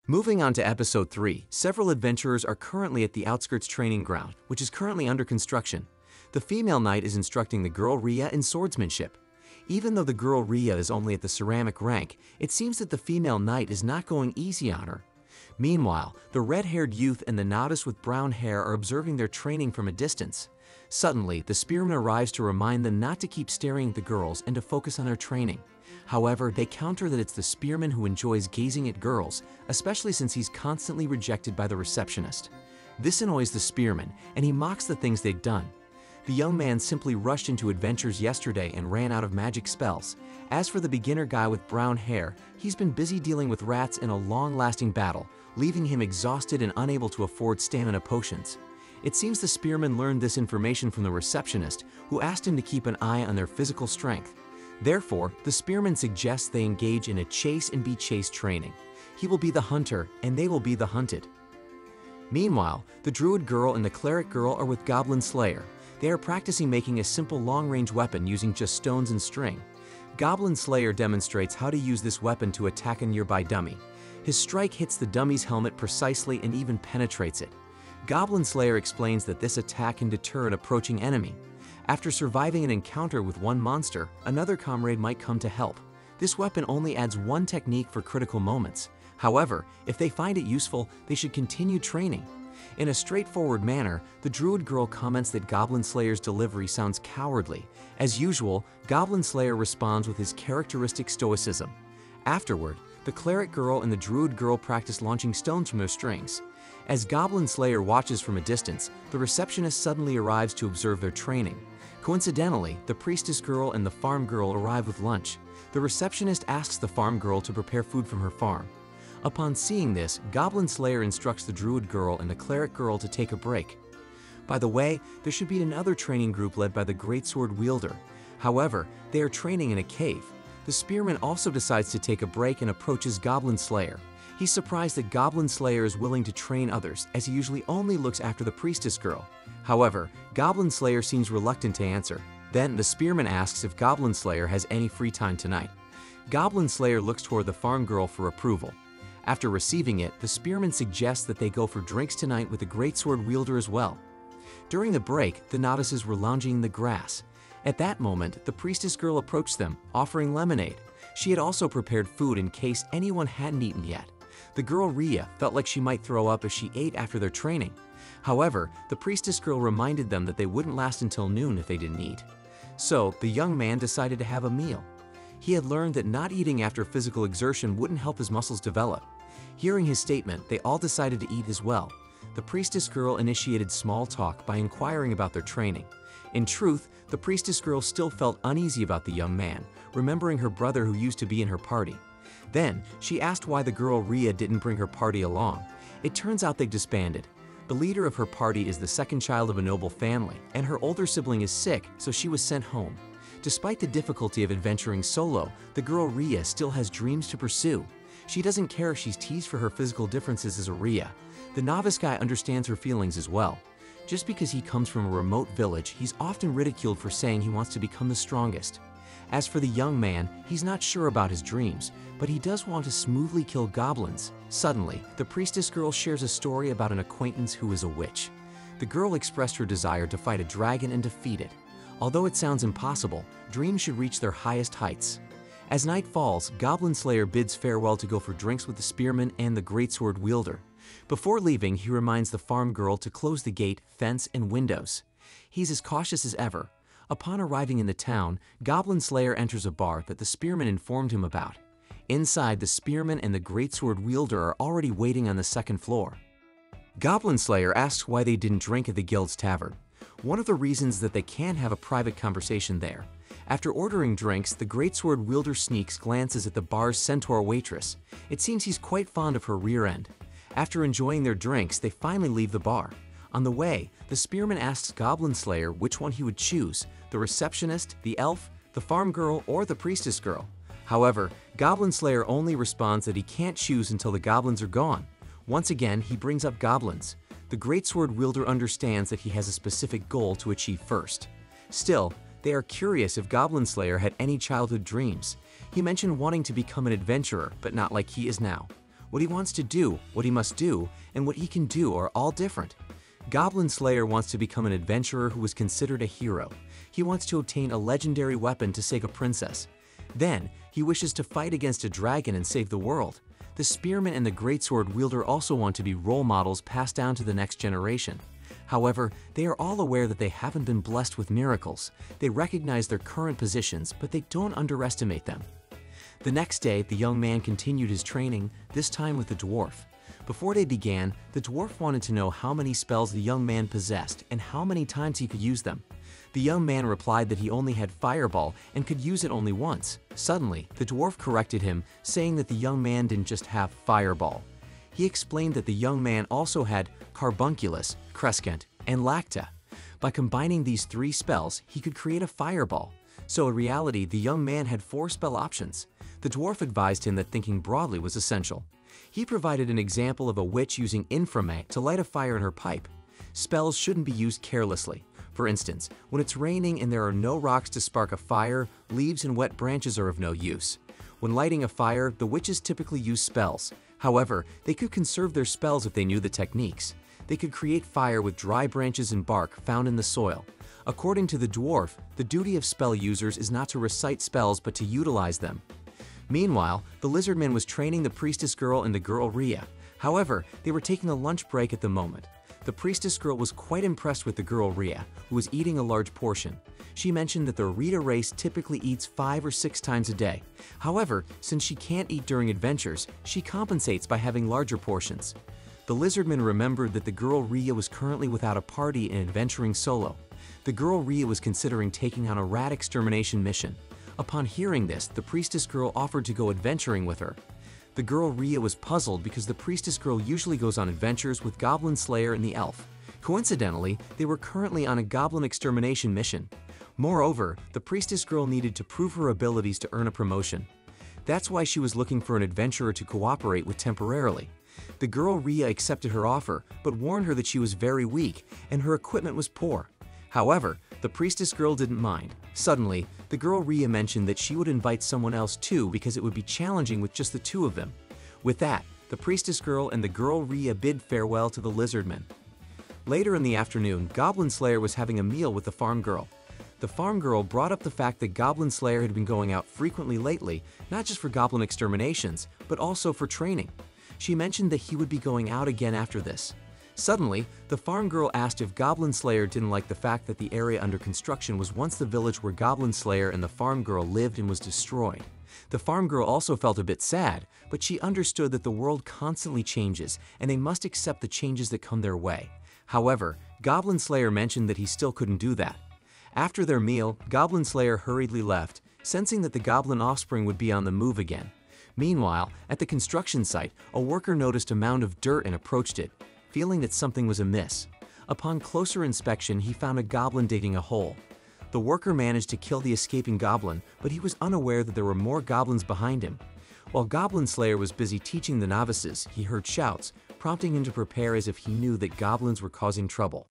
Moving on to Episode 3, several adventurers are currently at the outskirts training ground, which is currently under construction. The female knight is instructing the girl Rhea in swordsmanship. Even though the girl Rhea is only at the ceramic rank, it seems that the female knight is not going easy on her. Meanwhile, the red-haired youth and the novice with brown hair are observing their training from a distance. Suddenly, the spearman arrives to remind them not to keep staring at the girls and to focus on their training. However, they counter that it's the spearman who enjoys gazing at girls, especially since he's constantly rejected by the receptionist. This annoys the spearman, and he mocks the things they've done. The young man simply rushed into adventures yesterday and ran out of magic spells. As for the beginner guy with brown hair, he's been busy dealing with rats in a long-lasting battle, leaving him exhausted and unable to afford stamina potions. It seems the spearman learned this information from the receptionist, who asked him to keep an eye on their physical strength. Therefore, the spearman suggests they engage in a chase and be chased training. He will be the hunter, and they will be the hunted. Meanwhile, the druid girl and the cleric girl are with Goblin Slayer. They are practicing making a simple long-range weapon using just stones and string. Goblin Slayer demonstrates how to use this weapon to attack a nearby dummy. His strike hits the dummy's helmet precisely and even penetrates it. Goblin Slayer explains that this attack can deter an approaching enemy. After surviving an encounter with one monster, another comrade might come to help. This weapon only adds one technique for critical moments. However, if they find it useful, they should continue training. In a straightforward manner, the druid girl comments that Goblin Slayer's delivery sounds cowardly. As usual, Goblin Slayer responds with his characteristic stoicism. Afterward, the cleric girl and the druid girl practice launching stones from their strings. As Goblin Slayer watches from a distance, the receptionist suddenly arrives to observe their training. Coincidentally, the priestess girl and the farm girl arrive with lunch. The receptionist asks the farm girl to prepare food from her farm. Upon seeing this, Goblin Slayer instructs the druid girl and the cleric girl to take a break. By the way, there should be another training group led by the greatsword wielder. However, they are training in a cave. The spearman also decides to take a break and approaches Goblin Slayer. He's surprised that Goblin Slayer is willing to train others, as he usually only looks after the priestess girl. However, Goblin Slayer seems reluctant to answer. Then, the spearman asks if Goblin Slayer has any free time tonight. Goblin Slayer looks toward the farm girl for approval. After receiving it, the spearman suggests that they go for drinks tonight with the greatsword wielder as well. During the break, the novices were lounging in the grass. At that moment, the priestess girl approached them, offering lemonade. She had also prepared food in case anyone hadn't eaten yet. The girl Rhea felt like she might throw up if she ate after their training. However, the priestess girl reminded them that they wouldn't last until noon if they didn't eat. So, the young man decided to have a meal. He had learned that not eating after physical exertion wouldn't help his muscles develop. Hearing his statement, they all decided to eat as well. The priestess girl initiated small talk by inquiring about their training. In truth, the priestess girl still felt uneasy about the young man, remembering her brother who used to be in her party. Then, she asked why the girl Rhea didn't bring her party along. It turns out they disbanded. The leader of her party is the second child of a noble family, and her older sibling is sick, so she was sent home. Despite the difficulty of adventuring solo, the girl Rhea still has dreams to pursue. She doesn't care if she's teased for her physical differences as a Rhea. The novice guy understands her feelings as well. Just because he comes from a remote village, he's often ridiculed for saying he wants to become the strongest. As for the young man, he's not sure about his dreams, but he does want to smoothly kill goblins. Suddenly, the priestess girl shares a story about an acquaintance who is a witch. The girl expressed her desire to fight a dragon and defeat it. Although it sounds impossible, dreams should reach their highest heights. As night falls, Goblin Slayer bids farewell to go for drinks with the spearman and the greatsword wielder. Before leaving, he reminds the farm girl to close the gate, fence, and windows. He's as cautious as ever. Upon arriving in the town, Goblin Slayer enters a bar that the spearman informed him about. Inside, the spearman and the greatsword wielder are already waiting on the second floor. Goblin Slayer asks why they didn't drink at the guild's tavern. One of the reasons that they can't have a private conversation there. After ordering drinks, the greatsword wielder sneaks glances at the bar's centaur waitress. It seems he's quite fond of her rear end. After enjoying their drinks, they finally leave the bar. On the way, the spearman asks Goblin Slayer which one he would choose, the receptionist, the elf, the farm girl, or the priestess girl. However, Goblin Slayer only responds that he can't choose until the goblins are gone. Once again, he brings up goblins. The greatsword wielder understands that he has a specific goal to achieve first. Still, they are curious if Goblin Slayer had any childhood dreams. He mentioned wanting to become an adventurer, but not like he is now. What he wants to do, what he must do, and what he can do are all different. Goblin Slayer wants to become an adventurer who is considered a hero. He wants to obtain a legendary weapon to save a princess. Then, he wishes to fight against a dragon and save the world. The spearman and the greatsword wielder also want to be role models passed down to the next generation. However, they are all aware that they haven't been blessed with miracles. They recognize their current positions, but they don't underestimate them. The next day, the young man continued his training, this time with the dwarf. Before they began, the dwarf wanted to know how many spells the young man possessed and how many times he could use them. The young man replied that he only had Fireball and could use it only once. Suddenly, the dwarf corrected him, saying that the young man didn't just have Fireball. He explained that the young man also had Carbunculus, Crescent, and Lacta. By combining these 3 spells, he could create a Fireball. So in reality, the young man had 4 spell options. The dwarf advised him that thinking broadly was essential. He provided an example of a witch using inframet to light a fire in her pipe. Spells shouldn't be used carelessly. For instance, when it's raining and there are no rocks to spark a fire, leaves and wet branches are of no use. When lighting a fire, the witches typically use spells. However, they could conserve their spells if they knew the techniques. They could create fire with dry branches and bark found in the soil. According to the dwarf, the duty of spell users is not to recite spells but to utilize them. Meanwhile, the lizardman was training the priestess girl and the girl Rhea. However, they were taking a lunch break at the moment. The priestess girl was quite impressed with the girl Rhea, who was eating a large portion. She mentioned that the Rita race typically eats 5 or 6 times a day. However, since she can't eat during adventures, she compensates by having larger portions. The lizardman remembered that the girl Rhea was currently without a party and adventuring solo. The girl Rhea was considering taking on a rat extermination mission. Upon hearing this, the priestess girl offered to go adventuring with her. The girl Rhea was puzzled because the priestess girl usually goes on adventures with Goblin Slayer and the elf. Coincidentally, they were currently on a goblin extermination mission. Moreover, the priestess girl needed to prove her abilities to earn a promotion. That's why she was looking for an adventurer to cooperate with temporarily. The girl Rhea accepted her offer, but warned her that she was very weak and her equipment was poor. However, the priestess girl didn't mind. Suddenly, the girl Rhea mentioned that she would invite someone else too because it would be challenging with just the 2 of them. With that, the priestess girl and the girl Rhea bid farewell to the lizardman. Later in the afternoon, Goblin Slayer was having a meal with the farm girl. The farm girl brought up the fact that Goblin Slayer had been going out frequently lately, not just for goblin exterminations, but also for training. She mentioned that he would be going out again after this. Suddenly, the farm girl asked if Goblin Slayer didn't like the fact that the area under construction was once the village where Goblin Slayer and the farm girl lived and was destroyed. The farm girl also felt a bit sad, but she understood that the world constantly changes and they must accept the changes that come their way. However, Goblin Slayer mentioned that he still couldn't do that. After their meal, Goblin Slayer hurriedly left, sensing that the goblin offspring would be on the move again. Meanwhile, at the construction site, a worker noticed a mound of dirt and approached it, feeling that something was amiss. Upon closer inspection, he found a goblin digging a hole. The worker managed to kill the escaping goblin, but he was unaware that there were more goblins behind him. While Goblin Slayer was busy teaching the novices, he heard shouts, prompting him to prepare as if he knew that goblins were causing trouble.